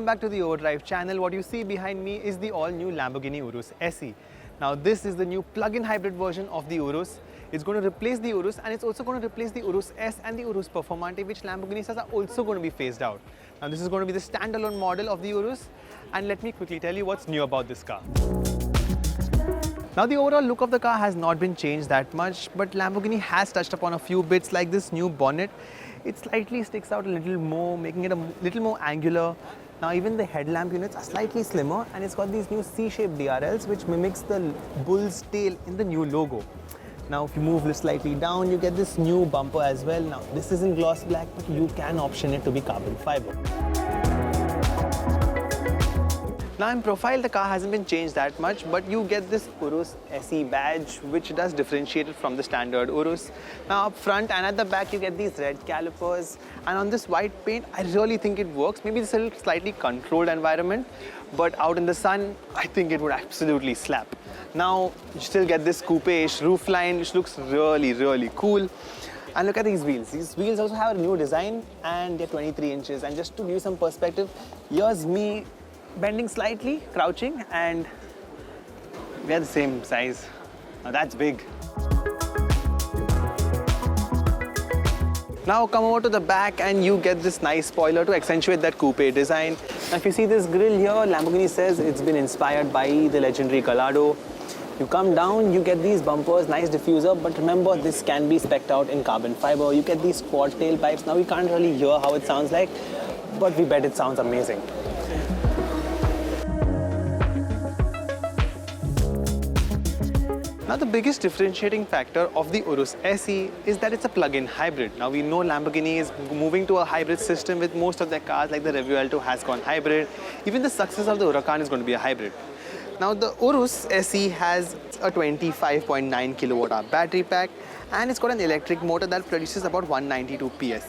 welcome back to the OVERDRIVE channel. What you see behind me is the all-new Lamborghini Urus SE. Now this is the new plug-in hybrid version of the Urus. It's going to replace the Urus and it's also going to replace the Urus S and the Urus Performante, which Lamborghini says are also going to be phased out. Now this is going to be the standalone model of the Urus, and let me quickly tell you what's new about this car. Now the overall look of the car has not been changed that much, but Lamborghini has touched upon a few bits like this new bonnet. It slightly sticks out a little more, making it a little more angular. Now even the headlamp units are slightly slimmer, and it's got these new C-shaped DRLs which mimics the bull's tail in the new logo. Now if you move this slightly down, you get this new bumper as well. Now this is in gloss black, but you can option it to be carbon fiber. Now in profile, the car hasn't been changed that much, but you get this Urus SE badge, which does differentiate it from the standard Urus. Now up front and at the back, you get these red calipers, and on this white paint, I really think it works. Maybe it's a slightly controlled environment, but out in the sun, I think it would absolutely slap. Now you still get this coupe-ish roofline, which looks really, really cool. And look at these wheels. These wheels also have a new design, and they're 23 inches. And just to give you some perspective, here's me bending slightly, crouching, and we are the same size. Now that's big. Now come over to the back and you get this nice spoiler to accentuate that coupe design. Now if you see this grille here, Lamborghini says it's been inspired by the legendary Gallardo. You come down, you get these bumpers, nice diffuser, but remember this can be specced out in carbon fiber. You get these quad tailpipes. Now we can't really hear how it sounds like, but we bet it sounds amazing. Now the biggest differentiating factor of the Urus SE is that it's a plug-in hybrid. Now we know Lamborghini is moving to a hybrid system with most of their cars, like the Revuelto has gone hybrid. Even the success of the Huracan is going to be a hybrid. Now the Urus SE has a 25.9 kilowatt-hour battery pack, and it's got an electric motor that produces about 192 PS.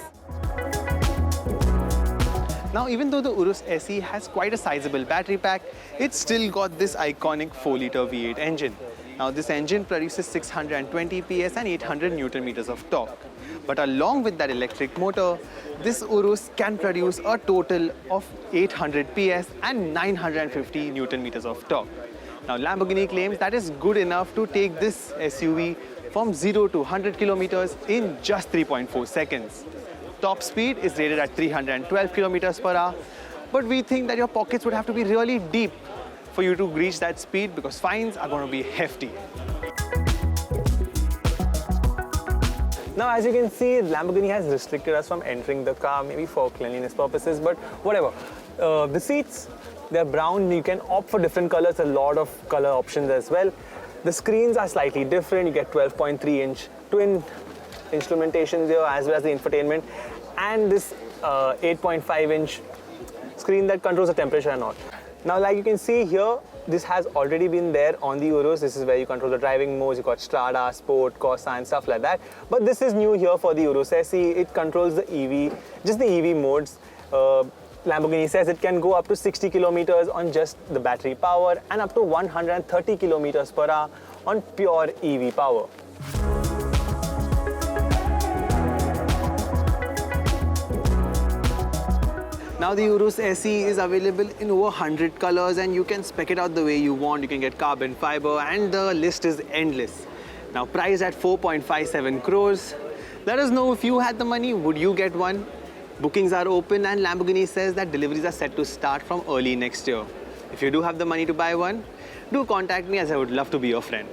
Now even though the Urus SE has quite a sizable battery pack, it's still got this iconic 4-litre V8 engine. Now this engine produces 620 PS and 800 Newton meters of torque. But along with that electric motor, this Urus can produce a total of 800 PS and 950 Newton meters of torque. Now Lamborghini claims that is good enough to take this SUV from 0 to 100 kilometers in just 3.4 seconds. Top speed is rated at 312 kilometers per hour, but we think that your pockets would have to be really deep for you to reach that speed, because fines are going to be hefty. Now as you can see, Lamborghini has restricted us from entering the car, maybe for cleanliness purposes, but whatever. The seats, they're brown. You can opt for different colors, a lot of color options as well. The screens are slightly different. You get 12.3-inch twin instrumentation here, as well as the infotainment, and this 8.5-inch screen that controls the temperature and all. Now, like you can see here, this has already been there on the Urus. This is where you control the driving modes. You've got Strada, Sport, Corsa and stuff like that. But this is new here for the Urus SE. It controls the EV, just the EV modes. Lamborghini says it can go up to 60 kilometers on just the battery power and up to 130 kilometers per hour on pure EV power. Now the Urus SE is available in over 100 colors, and you can spec it out the way you want. You can get carbon fiber, and the list is endless. Now priced at 4.57 crores. Let us know if you had the money, would you get one? Bookings are open, and Lamborghini says that deliveries are set to start from early next year. If you do have the money to buy one, do contact me, as I would love to be your friend.